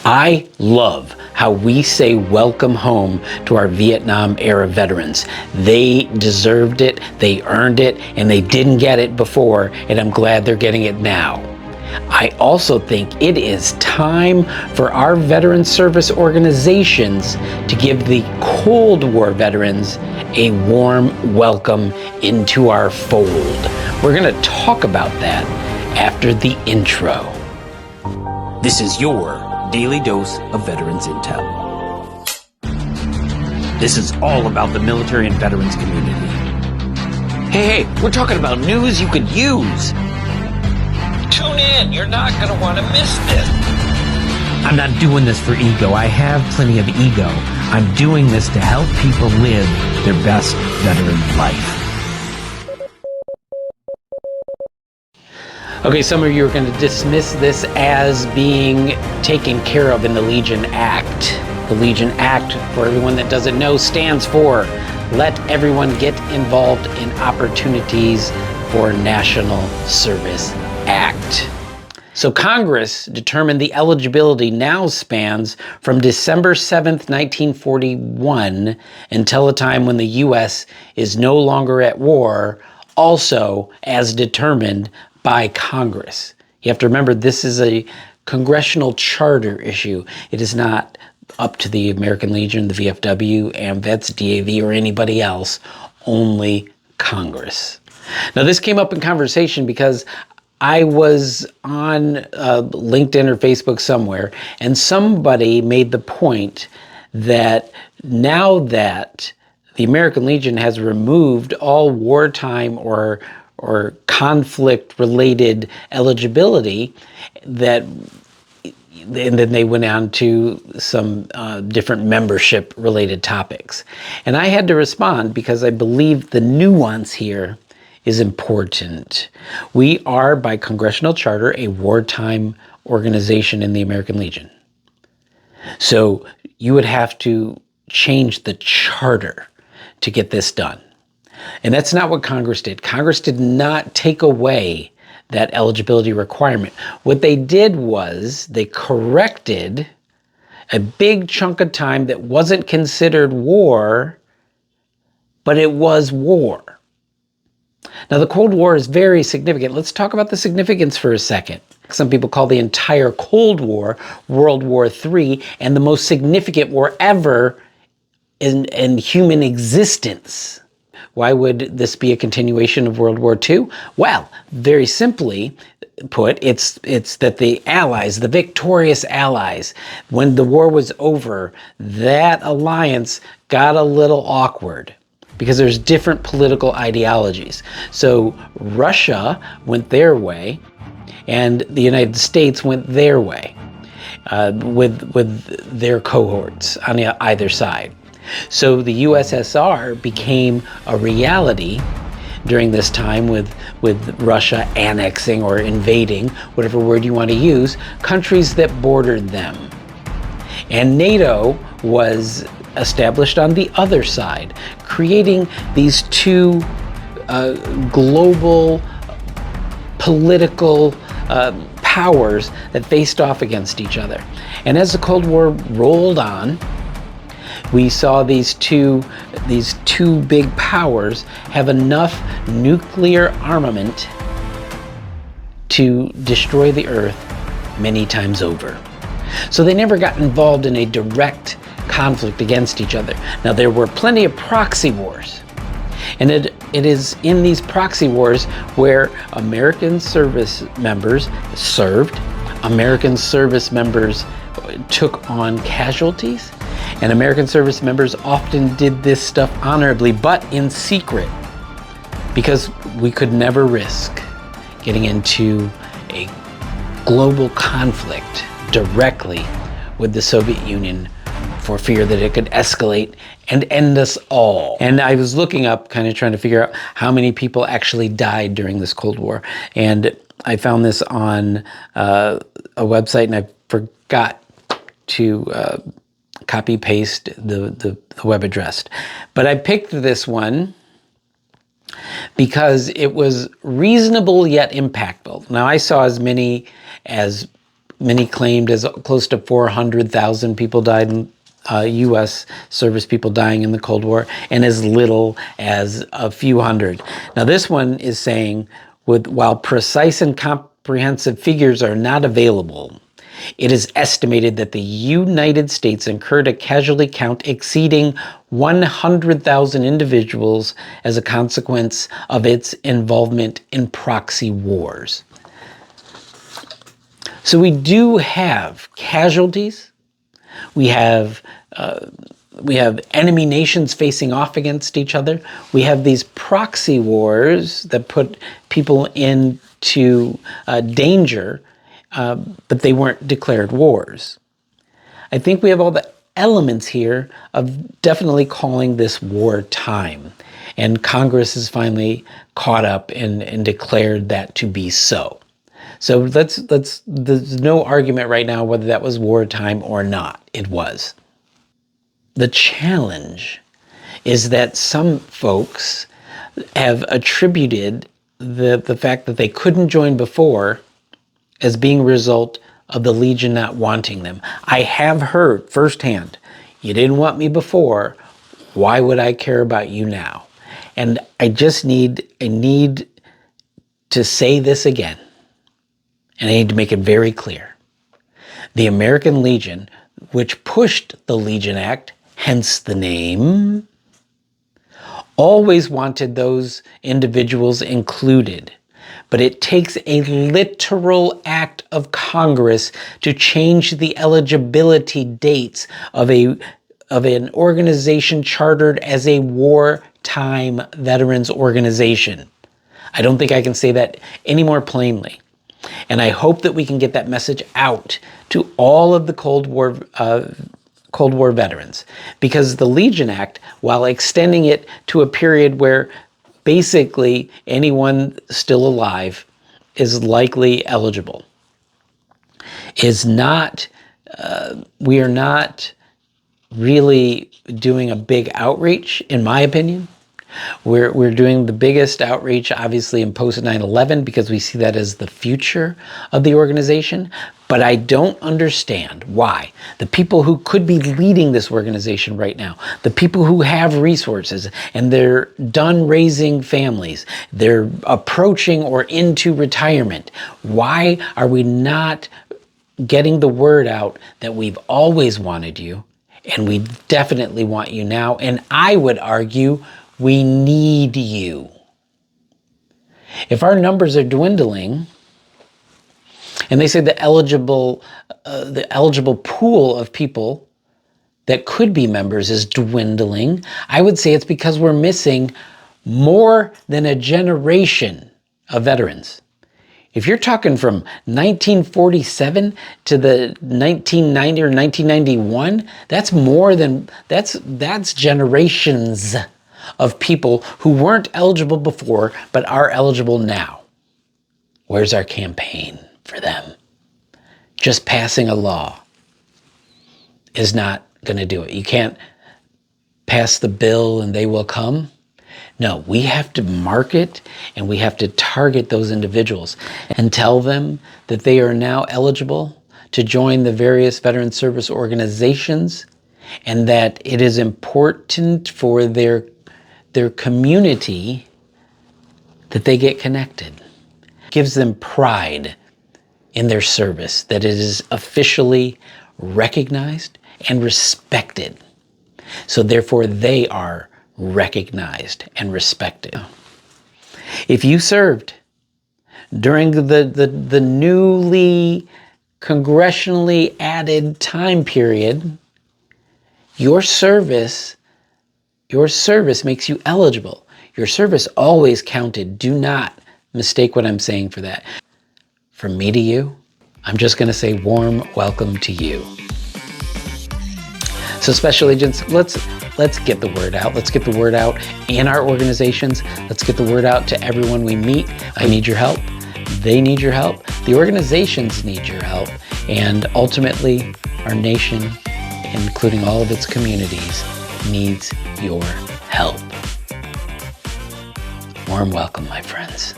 I love how we say welcome home to our Vietnam era veterans. They deserved it, they earned it, and they didn't get it before, and I'm glad they're getting it now. I also think it is time for our veteran service organizations to give the Cold War veterans a warm welcome into our fold. We're going to talk about that after the intro. This is your daily dose of Veterans Intel. This is all about the military and veterans community. Hey, we're talking about news you could use. Tune in, you're not going to want to miss this. I'm not doing this for ego. I have plenty of ego. I'm doing this to help people live their best veteran life. Okay, some of you are going to dismiss this as being taken care of in the Legion Act. The Legion Act, for everyone that doesn't know, stands for Let Everyone Get Involved in Opportunities for National Service Act. So Congress determined the eligibility now spans from December 7th, 1941 until a time when the U.S. is no longer at war, also as determined by Congress. You have to remember, this is a congressional charter issue. It is not up to the American Legion, the VFW, AMVETS, DAV, or anybody else, only Congress. Now, this came up in conversation because I was on LinkedIn or Facebook somewhere, and somebody made the point that now that the American Legion has removed all wartime or conflict-related eligibility, and then they went on to some different membership-related topics. And I had to respond because I believe the nuance here is important. We are, by congressional charter, a wartime organization in the American Legion. So you would have to change the charter to get this done. And that's not what Congress did. Congress did not take away that eligibility requirement. What they did was they corrected a big chunk of time that wasn't considered war, but it was war. Now, the Cold War is very significant. Let's talk about the significance for a second. Some people call the entire Cold War World War III, and the most significant war ever in human existence. Why would this be a continuation of World War II? Well, very simply put, it's that the Allies, the victorious Allies, when the war was over, that alliance got a little awkward because there's different political ideologies. So Russia went their way, and the United States went their way with their cohorts on either side. So the USSR became a reality during this time with Russia annexing or invading, whatever word you want to use, countries that bordered them. And NATO was established on the other side, creating these two global political powers that faced off against each other. And as the Cold War rolled on, we saw these two big powers have enough nuclear armament to destroy the Earth many times over. So they never got involved in a direct conflict against each other. Now, there were plenty of proxy wars, and it is in these proxy wars where American service members served, American service members took on casualties, and American service members often did this stuff honorably, but in secret, because we could never risk getting into a global conflict directly with the Soviet Union for fear that it could escalate and end us all. And I was looking up, kind of trying to figure out how many people actually died during this Cold War. And I found this on a website, and I forgot to copy paste the web address. But I picked this one because it was reasonable yet impactful. Now, I saw as many as many claimed as close to 400,000 people died, U.S. service people dying in the Cold War, and as little as a few hundred. Now this one is saying, while precise and comprehensive figures are not available, it is estimated that the United States incurred a casualty count exceeding 100,000 individuals as a consequence of its involvement in proxy wars. So we do have casualties. We have enemy nations facing off against each other. We have these proxy wars that put people into danger, but they weren't declared wars. I think we have all the elements here of definitely calling this wartime. And Congress has finally caught up and declared that to be so. So there's no argument right now whether that was wartime or not. It was. The challenge is that some folks have attributed the fact that they couldn't join before as being a result of the Legion not wanting them. I have heard firsthand, you didn't want me before, why would I care about you now? And I need to say this again, and I need to make it very clear. The American Legion, which pushed the Legion Act, hence the name, always wanted those individuals included. But it takes a literal act of Congress to change the eligibility dates of an organization chartered as a wartime veterans organization. I don't think I can say that any more plainly. And I hope that we can get that message out to all of the Cold War veterans, because the Legion Act, while extending it to a period where basically anyone still alive is likely eligible, we are not really doing a big outreach, in my opinion. We're doing the biggest outreach, obviously, in post 9/11 because we see that as the future of the organization. But I don't understand why the people who could be leading this organization right now, the people who have resources and they're done raising families, they're approaching or into retirement, why are we not getting the word out that we've always wanted you and we definitely want you now? And I would argue we need you. If our numbers are dwindling, and they say the eligible pool of people that could be members is dwindling, I would say it's because we're missing more than a generation of veterans. If you're talking from 1947 to the 1990 or 1991, that's generations of people who weren't eligible before but are eligible now. Where's our campaign for them? Just passing a law is not going to do it. You can't pass the bill and they will come. No, we have to market and we have to target those individuals and tell them that they are now eligible to join the various veteran service organizations and that it is important for their community that they get connected. It gives them pride in their service, that it is officially recognized and respected. So therefore they are recognized and respected. If you served during the newly congressionally added time period, your service makes you eligible. Your service always counted. Do not mistake what I'm saying for that. From me to you, I'm just going to say warm welcome to you. So Special Agents, let's get the word out. Let's get the word out in our organizations. Let's get the word out to everyone we meet. I need your help. They need your help. The organizations need your help. And ultimately, our nation, including all of its communities, needs your help. Warm welcome, my friends.